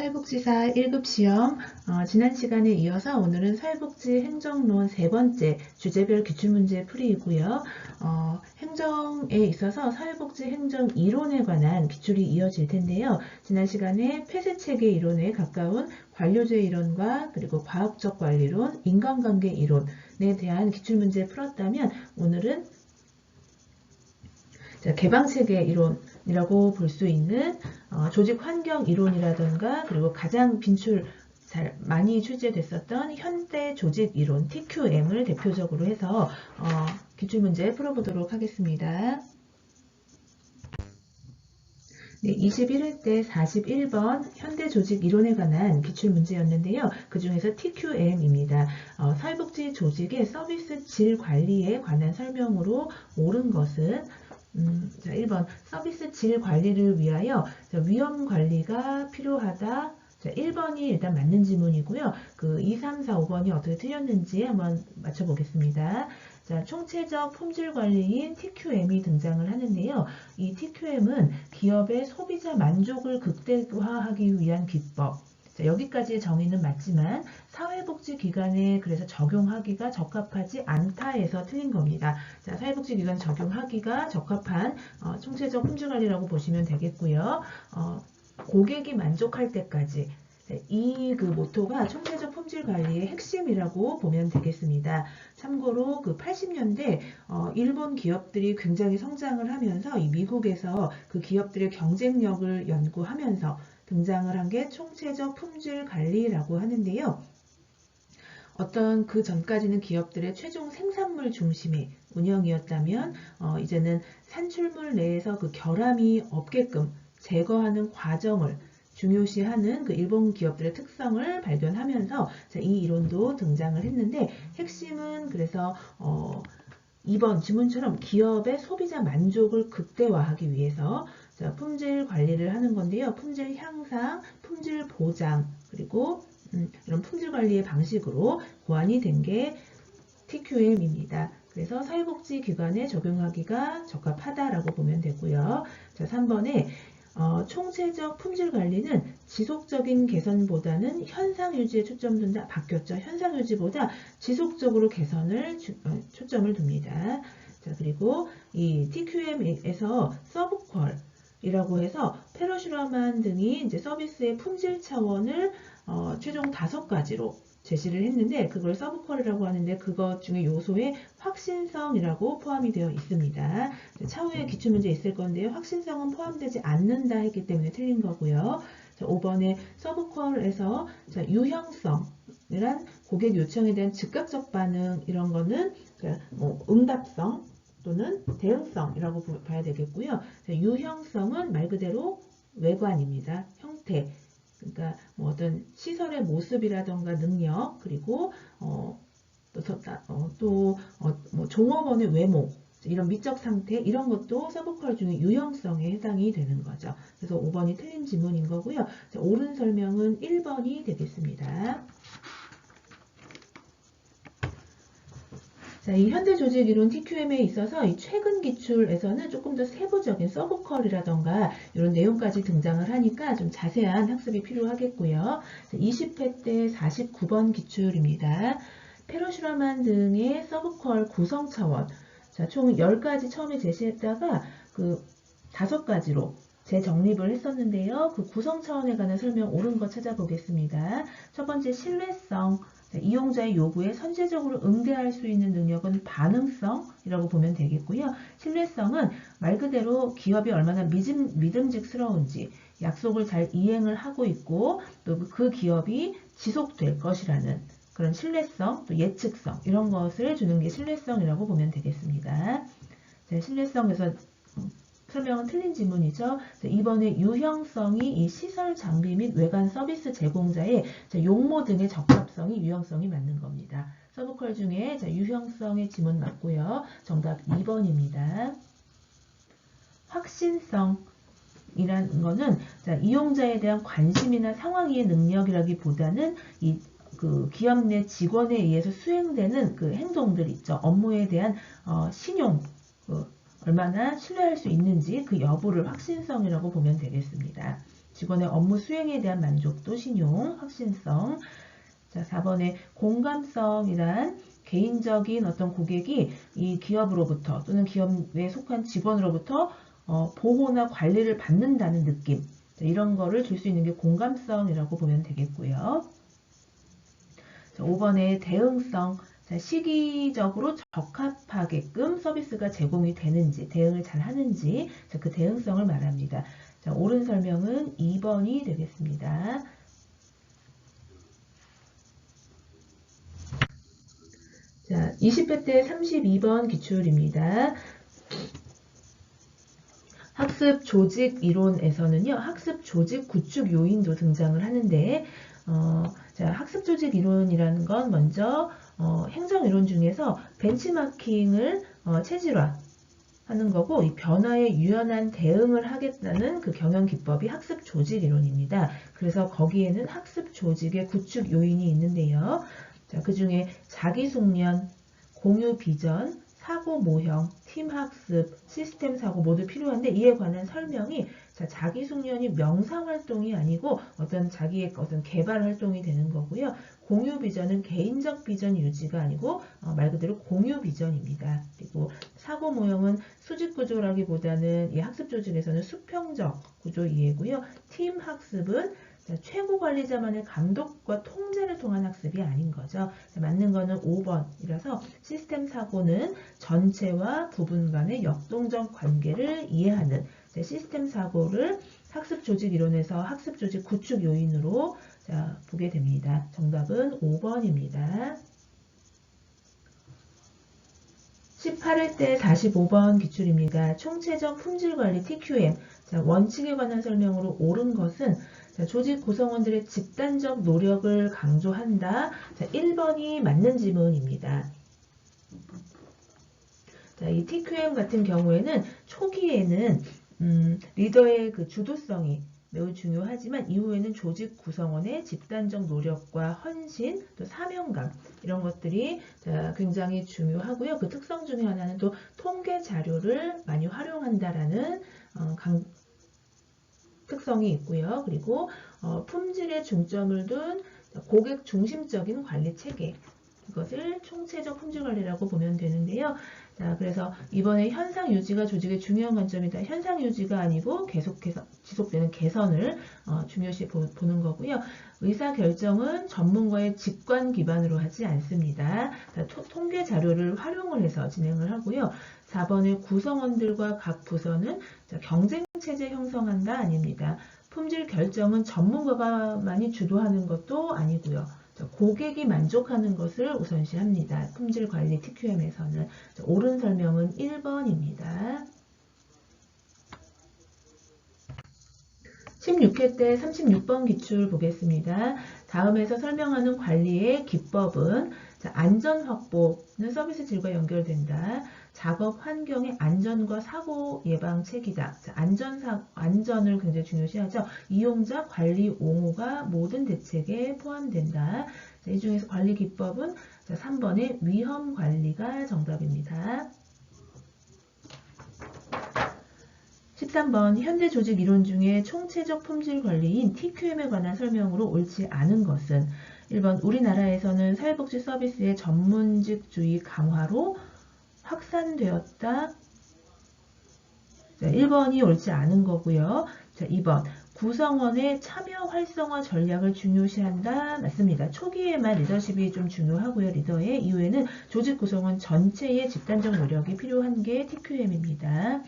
사회복지사 1급 시험 지난 시간에 이어서 오늘은 사회복지 행정론 세 번째 주제별 기출문제 풀이이고요. 행정에 있어서 사회복지 행정 이론에 관한 기출이 이어질 텐데요. 지난 시간에 폐쇄체계 이론에 가까운 관료제 이론과 그리고 과학적 관리론, 인간관계 이론에 대한 기출문제 풀었다면 오늘은 개방체계 이론이라고 볼 수 있는 조직 환경 이론이라던가 그리고 가장 많이 출제됐었던 현대 조직 이론 TQM을 대표적으로 해서 기출문제 풀어보도록 하겠습니다. 네, 21회 때 41번 현대 조직 이론에 관한 기출문제였는데요. 그 중에서 TQM입니다. 사회복지 조직의 서비스 질 관리에 관한 설명으로 옳은 것은 자, 1번 서비스 질 관리를 위하여 위험 관리가 필요하다. 자, 1번이 일단 맞는 지문이고요. 그 2, 3, 4, 5번이 어떻게 틀렸는지 한번 맞춰보겠습니다. 자, 총체적 품질 관리인 TQM이 등장을 하는데요. 이 TQM은 기업의 소비자 만족을 극대화하기 위한 기법. 자, 여기까지의 정의는 맞지만 사회복지기관에 그래서 적용하기가 적합하지 않다에서 틀린 겁니다. 자, 사회복지기관 적용하기가 적합한 총체적 품질관리라고 보시면 되겠고요. 고객이 만족할 때까지 이 모토가 총체적 품질 관리의 핵심이라고 보면 되겠습니다. 참고로 그 80년대 일본 기업들이 굉장히 성장을 하면서 이 미국에서 그 기업들의 경쟁력을 연구하면서 등장을 한 게 총체적 품질 관리라고 하는데요. 어떤 그 전까지는 기업들의 최종 생산물 중심의 운영이었다면 이제는 산출물 내에서 그 결함이 없게끔 제거하는 과정을 중요시하는 그 일본 기업들의 특성을 발견하면서 이 이론도 등장을 했는데 핵심은 그래서 2번 지문처럼 기업의 소비자 만족을 극대화하기 위해서 품질 관리를 하는 건데요. 품질 향상, 품질 보장, 그리고 이런 품질 관리의 방식으로 고안이 된 게 TQM입니다. 그래서 사회복지기관에 적용하기가 적합하다라고 보면 되고요. 자, 3번에 총체적 품질 관리는 지속적인 개선보다는 현상 유지에 초점 둔다. 바뀌었죠. 현상 유지보다 지속적으로 개선을 초점을 둡니다. 자, 그리고 이 TQM에서 서브퀄이라고 해서 페러슈라만 등이 이제 서비스의 품질 차원을 최종 5가지로 제시를 했는데 그걸 서브퀄이라고 하는데 그것 중에 요소에 확신성이라고 포함이 되어 있습니다. 차후에 기출문제 있을 건데요. 확신성은 포함되지 않는다 했기 때문에 틀린 거고요. 자, 5번에 서브퀄에서 유형성이란 고객 요청에 대한 즉각적 반응 이런 거는 응답성 또는 대응성이라고 봐야 되겠고요. 자, 유형성은 말 그대로 외관입니다. 형태. 그러니까 어떤 시설의 모습이라던가 능력 그리고 종업원의 외모 이런 미적 상태 이런 것도 서브퀄 중에 유형성에 해당이 되는 거죠. 그래서 5번이 틀린 지문인 거고요. 자, 옳은 설명은 1번이 되겠습니다. 자, 이 현대조직이론 TQM에 있어서 이 최근 기출에서는 조금 더 세부적인 서브퀄이라던가 이런 내용까지 등장을 하니까 좀 자세한 학습이 필요하겠고요. 20회 때 49번 기출입니다. 페러슈라만 등의 서브퀄 구성 차원. 자, 총 10가지 처음에 제시했다가 그 5가지로 재정립을 했었는데요. 그 구성 차원에 관한 설명 옳은 거 찾아보겠습니다. 첫 번째 신뢰성. 이용자의 요구에 선제적으로 응대할 수 있는 능력은 반응성이라고 보면 되겠고요. 신뢰성은 말 그대로 기업이 얼마나 믿음직스러운지 약속을 잘 이행을 하고 있고 또 그 기업이 지속될 것이라는 그런 신뢰성, 또 예측성 이런 것을 주는 게 신뢰성이라고 보면 되겠습니다. 자, 신뢰성에서 설명은 틀린 지문이죠. 이번에 유형성이 이 시설 장비 및 외관 서비스 제공자의 용모 등의 적합성이 유형성이 맞는 겁니다. 서브퀄 중에 유형성의 지문 맞고요. 정답 2번입니다. 확신성이라는 거는 이용자에 대한 관심이나 상황 이해 능력이라기보다는 그 기업 내 직원에 의해서 수행되는 그 행동들 있죠. 업무에 대한 신용, 얼마나 신뢰할 수 있는지 그 여부를 확신성이라고 보면 되겠습니다. 직원의 업무 수행에 대한 만족도, 신용, 확신성. 자, 4번에 공감성이란 개인적인 어떤 고객이 이 기업으로부터 또는 기업에 속한 직원으로부터 보호나 관리를 받는다는 느낌. 자, 이런 거를 줄 수 있는 게 공감성이라고 보면 되겠고요. 자, 5번에 대응성. 자, 시기적으로 적합하게끔 서비스가 제공이 되는지, 대응을 잘 하는지, 자, 그 대응성을 말합니다. 자, 옳은 설명은 2번이 되겠습니다. 자, 20회 때 32번 기출입니다. 학습 조직 이론에서는요, 학습 조직 구축 요인도 등장을 하는데, 자, 학습 조직 이론이라는 건 먼저 행정 이론 중에서 벤치마킹을 체질화 하는 거고, 이 변화에 유연한 대응을 하겠다는 그 경영 기법이 학습 조직 이론입니다. 그래서 거기에는 학습 조직의 구축 요인이 있는데요. 자, 그 중에 자기 숙련, 공유 비전, 사고 모형, 팀 학습, 시스템 사고 모두 필요한데 이에 관한 설명이 자, 자기 숙련이 명상 활동이 아니고 어떤 자기의 어떤 개발 활동이 되는 거고요. 공유 비전은 개인적 비전 유지가 아니고 말 그대로 공유 비전입니다. 그리고 사고 모형은 수직 구조라기보다는 이 학습 조직에서는 수평적 구조 이해고요. 팀 학습은 최고 관리자만의 감독과 통제를 통한 학습이 아닌 거죠. 맞는 거는 5번이라서 시스템 사고는 전체와 부분 간의 역동적 관계를 이해하는 시스템 사고를 학습 조직 이론에서 학습 조직 구축 요인으로 보게 됩니다. 정답은 5번입니다. 18회 때 45번 기출입니다. 총체적 품질관리 TQM. 자, 원칙에 관한 설명으로 옳은 것은 자, 조직 구성원들의 집단적 노력을 강조한다. 자, 1번이 맞는 지문입니다. 자, 이 TQM 같은 경우에는 초기에는 리더의 그 주도성이 매우 중요하지만 이후에는 조직 구성원의 집단적 노력과 헌신, 또 사명감 이런 것들이 굉장히 중요하고요. 그 특성 중에 하나는 또 통계 자료를 많이 활용한다라는 특성이 있고요. 그리고 품질에 중점을 둔 고객 중심적인 관리 체계, 이것을 총체적 품질 관리라고 보면 되는데요. 자, 그래서 이번에 현상 유지가 조직의 중요한 관점이다. 현상 유지가 아니고 계속해서 지속되는 개선을 중요시 보는 거고요. 의사 결정은 전문가의 직관 기반으로 하지 않습니다. 자, 통계 자료를 활용을 해서 진행을 하고요. 4번의 구성원들과 각 부서는 경쟁 체제 형성한다 아닙니다. 품질 결정은 전문가만이 주도하는 것도 아니고요. 고객이 만족하는 것을 우선시합니다. 품질 관리 TQM에서는 옳은 설명은 1번입니다. 16회 때 36번 기출 보겠습니다. 다음에서 설명하는 관리의 기법은 안전 확보는 서비스 질과 연결된다. 작업 환경의 안전과 사고 예방 책이다. 안전을 굉장히 중요시하죠. 이용자 관리 옹호가 모든 대책에 포함된다. 이 중에서 관리 기법은 3번의 위험 관리가 정답입니다. 13번 현대 조직 이론 중에 총체적 품질 관리인 TQM에 관한 설명으로 옳지 않은 것은 1번 우리나라에서는 사회복지 서비스의 전문직주의 강화로 확산되었다. 자, 1번이 옳지 않은 거고요. 자, 2번 구성원의 참여 활성화 전략을 중요시한다. 맞습니다. 초기에만 리더십이 좀 중요하고요. 리더의 이후에는 조직 구성원 전체의 집단적 노력이 필요한 게 TQM입니다.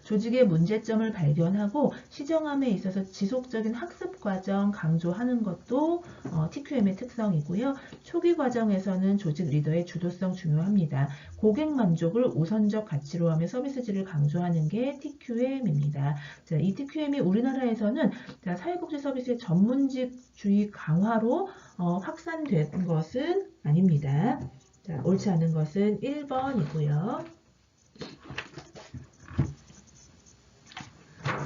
조직의 문제점을 발견하고 시정함에 있어서 지속적인 학습 과정 강조하는 것도 TQM의 특성이고요. 초기 과정에서는 조직 리더의 주도성 중요합니다. 고객 만족을 우선적 가치로 하며 서비스질을 강조하는 게 TQM입니다. 자, 이 TQM이 우리나라에서는 사회복지 서비스의 전문직주의 강화로 확산된 것은 아닙니다. 자, 옳지 않은 것은 1번이고요.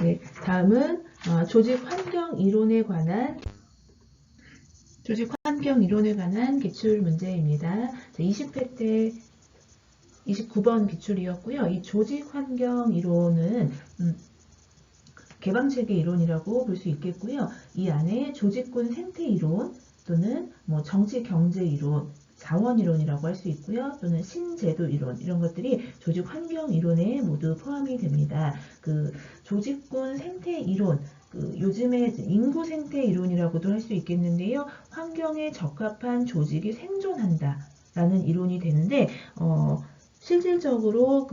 네, 다음은 조직 환경 이론에 관한 기출 문제입니다. 20회 때 29번 기출이었고요. 이 조직 환경 이론은 개방체계 이론이라고 볼 수 있겠고요. 이 안에 조직군 생태 이론 또는 뭐 정치 경제 이론, 자원 이론이라고 할 수 있고요. 또는 신제도 이론 이런 것들이 조직 환경 이론에 모두 포함이 됩니다. 그 조직군 생태 이론 요즘에 인구 생태 이론이라고도 할 수 있겠는데요. 환경에 적합한 조직이 생존한다 라는 이론이 되는데 실질적으로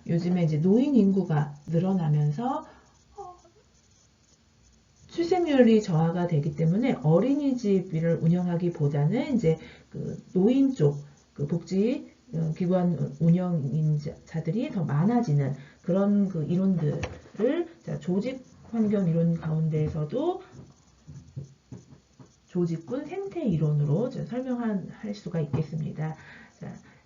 요즘에 이제 노인 인구가 늘어나면서 출생률이 저하가 되기 때문에 어린이집을 운영하기보다는 이제 노인 쪽 복지 기관 운영인자들이 더 많아지는 그런 이론들을 조직 환경 이론 가운데에서도 조직군 생태 이론으로 설명할 수가 있겠습니다.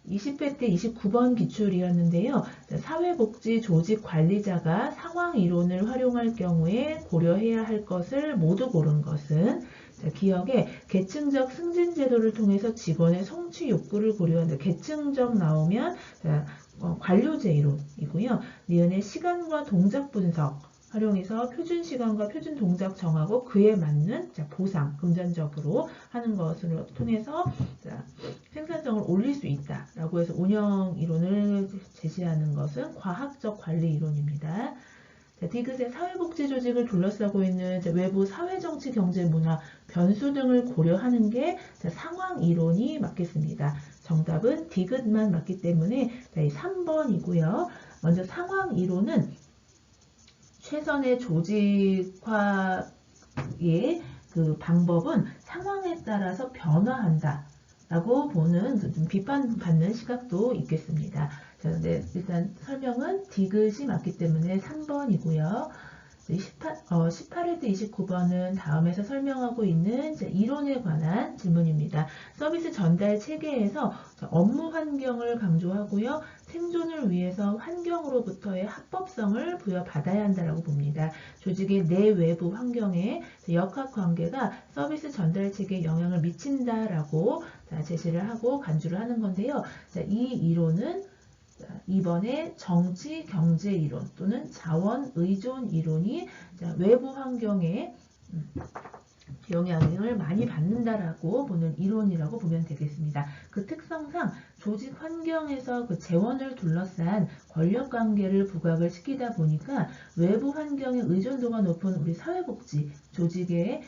20회 때 29번 기출이었는데요. 사회복지 조직 관리자가 상황 이론을 활용할 경우에 고려해야 할 것을 모두 고른 것은 기억에 계층적 승진 제도를 통해서 직원의 성취 욕구를 고려한다. 계층적 나오면 관료제 이론이고요. 니은의 시간과 동작 분석 활용해서 표준 시간과 표준 동작 정하고 그에 맞는 보상, 금전적으로 하는 것을 통해서 생산성을 올릴 수 있다라고 해서 운영 이론을 제시하는 것은 과학적 관리 이론입니다. 디귿의 사회복지 조직을 둘러싸고 있는 외부 사회정치, 경제, 문화, 변수 등을 고려하는 게 상황 이론이 맞겠습니다. 정답은 디귿만 맞기 때문에 3번이고요. 먼저 상황 이론은 최선의 조직화의 방법은 상황에 따라서 변화한다 라고 보는 좀 비판받는 시각도 있겠습니다. 자, 근데 일단 설명은 디귿이 맞기 때문에 3번이고요. 18회 때 29번은 다음에서 설명하고 있는 이론에 관한 질문입니다. 서비스 전달 체계에서 업무 환경을 강조하고요. 생존을 위해서 환경으로부터의 합법성을 부여받아야 한다고 봅니다. 조직의 내외부 환경에 역학관계가 서비스 전달 체계에 영향을 미친다라고 제시를 하고 간주를 하는 건데요. 이 이론은 이번에 정치 경제 이론 또는 자원 의존 이론이 외부 환경에 영향을 많이 받는다라고 보는 이론이라고 보면 되겠습니다. 그 특성상 조직 환경에서 재원을 둘러싼 권력 관계를 부각을 시키다 보니까 외부 환경의 의존도가 높은 우리 사회복지 조직의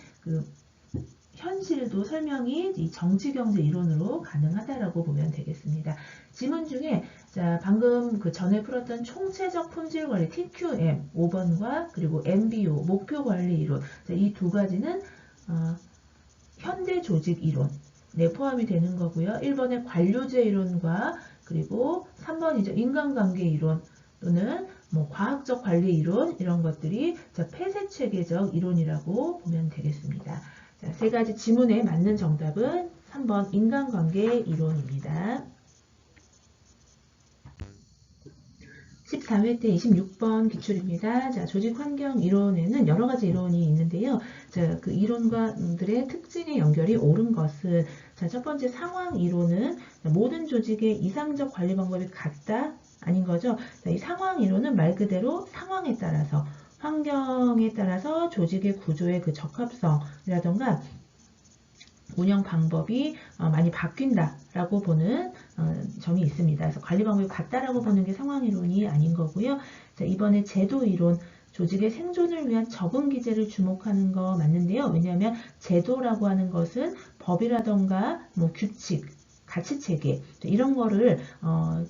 현실도 설명이 이 정치경제 이론으로 가능하다라고 보면 되겠습니다. 지문 중에 방금 전에 풀었던 총체적 품질 관리 TQM 5번과 그리고 MBO 목표 관리 이론 이 두 가지는 현대 조직 이론에 포함이 되는 거고요. 1번의 관료제 이론과 그리고 3번이죠. 인간관계 이론 또는 과학적 관리 이론 이런 것들이 폐쇄 체계적 이론이라고 보면 되겠습니다. 세 가지 지문에 맞는 정답은 3번 인간관계 이론입니다. 14회 때 26번 기출입니다. 조직환경 이론에는 여러 가지 이론이 있는데요. 그 이론과들의 특징의 연결이 옳은 것은 첫 번째 상황 이론은 모든 조직의 이상적 관리 방법이 같다? 아닌 거죠. 이 상황 이론은 말 그대로 상황에 따라서 환경에 따라서 조직의 구조의 적합성이라던가 운영 방법이 많이 바뀐다라고 보는 점이 있습니다. 그래서 관리 방법이 같다라고 보는 게 상황 이론이 아닌 거고요. 이번에 제도 이론, 조직의 생존을 위한 적응 기제를 주목하는 거 맞는데요. 왜냐하면 제도라고 하는 것은 법이라던가 규칙, 가치 체계 이런 거를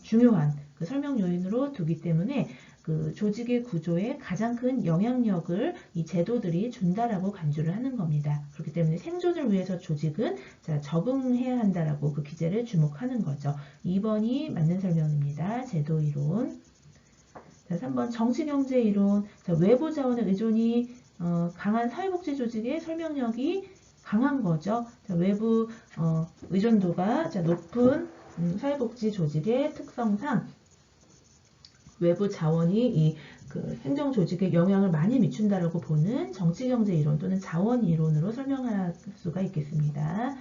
중요한 설명 요인으로 두기 때문에 조직의 구조에 가장 큰 영향력을 이 제도들이 준다라고 간주를 하는 겁니다. 그렇기 때문에 생존을 위해서 조직은 적응해야 한다라고 그 기제를 주목하는 거죠. 2번이 맞는 설명입니다. 제도 이론. 3번 정치경제 이론. 외부 자원의 의존이 강한 사회복지 조직의 설명력이 강한 거죠. 외부 의존도가 높은 사회복지 조직의 특성상 외부 자원이 이 행정 조직에 영향을 많이 미친다라고 보는 정치경제 이론 또는 자원 이론으로 설명할 수가 있겠습니다.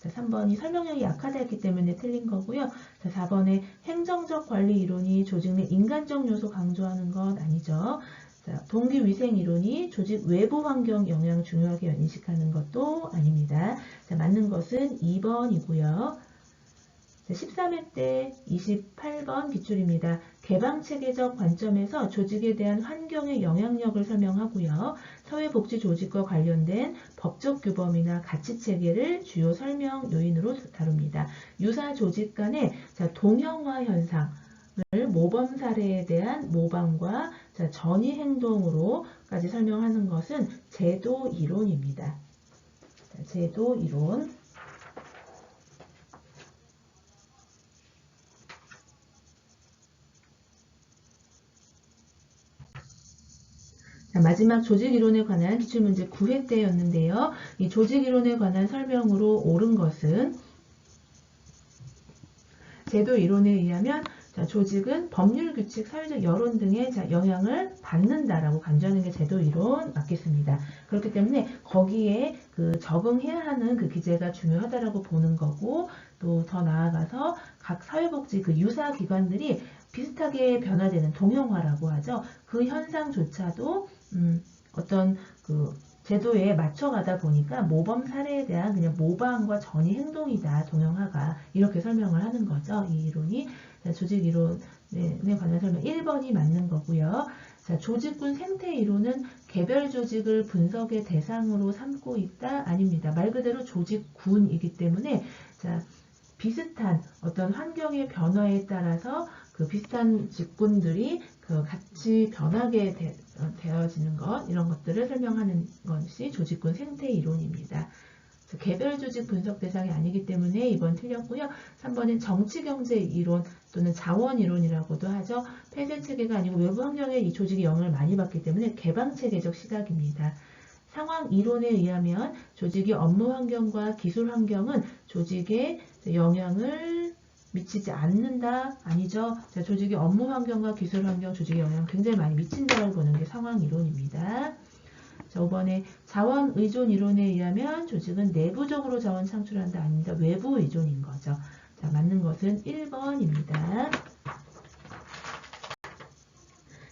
3번이 설명력이 약하다했기 때문에 틀린 거고요. 4번에 행정적 관리 이론이 조직 내 인간적 요소 강조하는 것 아니죠. 자, 동기위생 이론이 조직 외부 환경 영향 중요하게 인식하는 것도 아닙니다. 자, 맞는 것은 2번이고요. 13회 때 28번 기출입니다. 개방체계적 관점에서 조직에 대한 환경의 영향력을 설명하고요. 사회복지조직과 관련된 법적 규범이나 가치체계를 주요 설명 요인으로 다룹니다. 유사 조직 간의 동형화 현상을 모범 사례에 대한 모방과 전이 행동으로까지 설명하는 것은 제도 이론입니다. 제도 이론. 마지막 조직이론에 관한 기출문제 9회 때였는데요. 이 조직이론에 관한 설명으로 옳은 것은 제도이론에 의하면 조직은 법률 규칙, 사회적 여론 등의 영향을 받는다라고 간주하는 게 제도이론 맞겠습니다. 그렇기 때문에 거기에 적응해야 하는 그 기제가 중요하다라고 보는 거고, 또 더 나아가서 각 사회복지 유사 기관들이 비슷하게 변화되는 동형화라고 하죠. 그 현상조차도 어떤 제도에 맞춰가다 보니까 모범 사례에 대한 그냥 모방과 전이 행동이다, 동형화가. 이렇게 설명을 하는 거죠. 이 이론이. 조직 이론에 관한 설명 1번이 맞는 거고요. 자, 조직군 생태 이론은 개별 조직을 분석의 대상으로 삼고 있다? 아닙니다. 말 그대로 조직군이기 때문에 비슷한 어떤 환경의 변화에 따라서 비슷한 직군들이 같이 변하게 되어지는 것, 이런 것들을 설명하는 것이 조직군 생태 이론입니다. 개별 조직 분석 대상이 아니기 때문에 2번 틀렸고요. 3번은 정치경제 이론 또는 자원 이론이라고도 하죠. 폐쇄 체계가 아니고 외부 환경에 이 조직이 영향을 많이 받기 때문에 개방 체계적 시각입니다. 상황 이론에 의하면 조직의 업무 환경과 기술 환경은 조직에 영향을 미치지 않는다? 아니죠. 조직의 업무 환경과 기술 환경, 조직의 영향을 굉장히 많이 미친다고 보는 게 상황 이론입니다. 자, 5번에 자원 의존 이론에 의하면 조직은 내부적으로 자원 창출한다? 아닙니다. 외부 의존인 거죠. 자, 맞는 것은 1번입니다.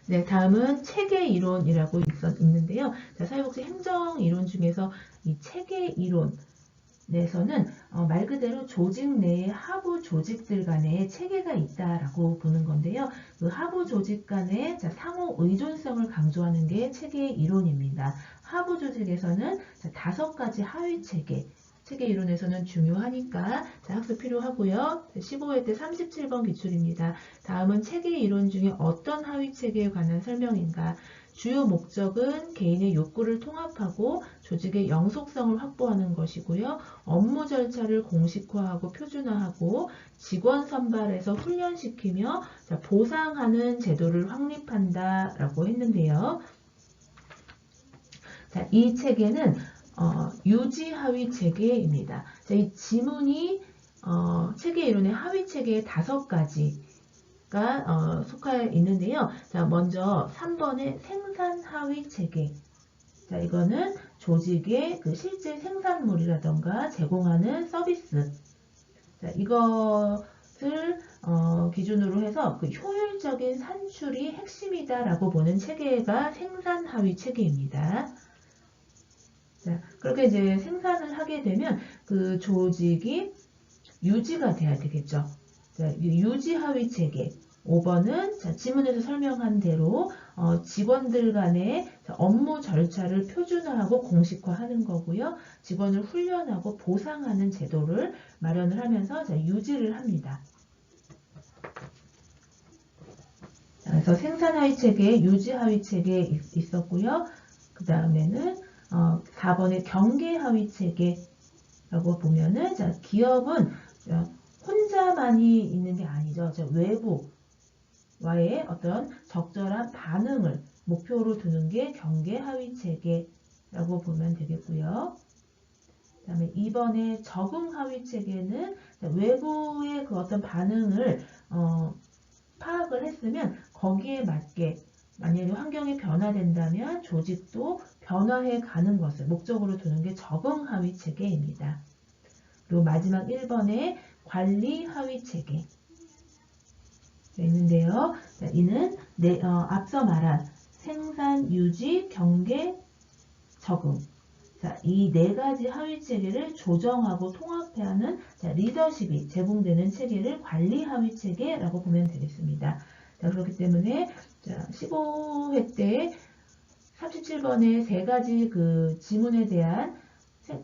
네, 다음은 체계 이론이라고 있는데요. 자, 사회복지 행정 이론 중에서 이 체계 이론에서는 말 그대로 조직 내의 하부 조직들 간의 체계가 있다라고 보는 건데요. 그 하부 조직 간의 상호 의존성을 강조하는 게 체계 이론입니다. 하부 조직에서는 5가지 하위 체계 이론에서는 중요하니까 학습 필요하고요. 15회 때 37번 기출입니다. 다음은 체계 이론 중에 어떤 하위 체계에 관한 설명인가? 주요 목적은 개인의 욕구를 통합하고 조직의 영속성을 확보하는 것이고요. 업무 절차를 공식화하고 표준화하고 직원 선발해서 훈련시키며 보상하는 제도를 확립한다라고 했는데요. 자, 이 체계는 유지 하위 체계입니다. 자, 이 지문이 체계 이론의 하위 체계의 5가지가 속하여 있는데요. 자, 먼저 3번의 생산 하위 체계. 자, 이거는 조직의 실제 생산물이라던가 제공하는 서비스. 자, 이것을 기준으로 해서 효율적인 산출이 핵심이다라고 보는 체계가 생산 하위 체계입니다. 자, 그렇게 이제 생산을 하게 되면 그 조직이 유지가 돼야 되겠죠. 자, 유지 하위 체계. 5번은 지문에서 설명한 대로 직원들 간의 업무 절차를 표준화하고 공식화하는 거고요. 직원을 훈련하고 보상하는 제도를 마련을 하면서 유지를 합니다. 그래서 생산 하위 체계, 유지 하위 체계 있었고요. 그 다음에는 4번의 경계 하위 체계라고 보면은 기업은 혼자만이 있는 게 아니죠. 외부와의 어떤 적절한 반응을 목표로 두는 게 경계 하위 체계라고 보면 되겠고요. 그 다음에 2번의 적응 하위 체계는 외부의 어떤 반응을 파악을 했으면 거기에 맞게 만약에 환경이 변화된다면 조직도 변화해 가는 것을 목적으로 두는 게 적응 하위 체계입니다. 그리고 마지막 1번의 관리 하위 체계 있는데요. 이는 앞서 말한 생산, 유지, 경계, 적응. 자, 이 네 가지 하위 체계를 조정하고 통합해야 하는 리더십이 제공되는 체계를 관리 하위 체계라고 보면 되겠습니다. 자, 그렇기 때문에 15회 때 37번의 세 가지 그 지문에 대한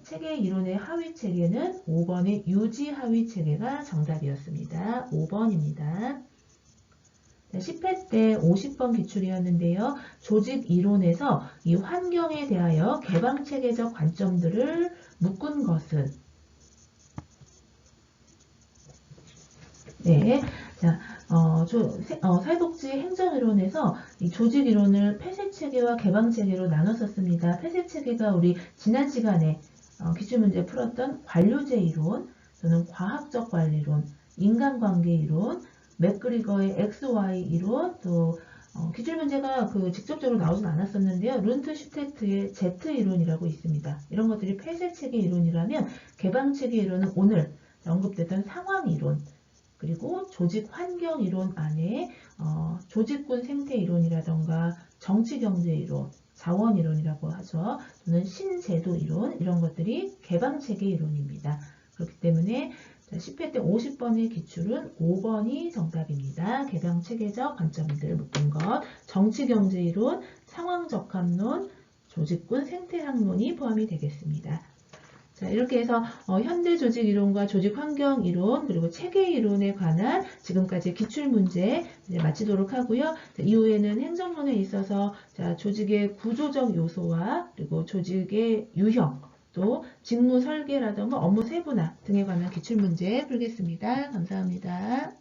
체계 이론의 하위 체계는 5번의 유지 하위 체계가 정답이었습니다. 5번입니다. 10회 때 50번 기출이었는데요. 조직 이론에서 이 환경에 대하여 개방체계적 관점들을 묶은 것은 네. 자, 사회복지 행정이론에서 이 조직이론을 폐쇄체계와 개방체계로 나눴었습니다. 폐쇄체계가 우리 지난 시간에 기출문제 풀었던 관료제 이론, 또는 과학적 관리론, 인간관계 이론, 맥그리거의 XY 이론, 또 기출문제가 직접적으로 나오진 않았었는데요. 룬트슈테트의 Z 이론이라고 있습니다. 이런 것들이 폐쇄체계 이론이라면 개방체계 이론은 오늘 언급됐던 상황 이론, 그리고 조직 환경 이론 안에 조직군 생태 이론이라던가 정치 경제 이론, 자원 이론이라고 하죠. 또는 신제도 이론, 이런 것들이 개방체계 이론입니다. 그렇기 때문에 10회 때 50번의 기출은 5번이 정답입니다. 개방체계적 관점들 묶은 것, 정치경제 이론, 상황적합론, 조직군 생태학론이 포함이 되겠습니다. 자, 이렇게 해서 현대 조직 이론과 조직 환경 이론, 그리고 체계 이론에 관한 지금까지 기출 문제 마치도록 하고요. 자, 이후에는 행정론에 있어서 조직의 구조적 요소와 그리고 조직의 유형, 또 직무 설계라든가 업무 세분화 등에 관한 기출 문제 풀겠습니다. 감사합니다.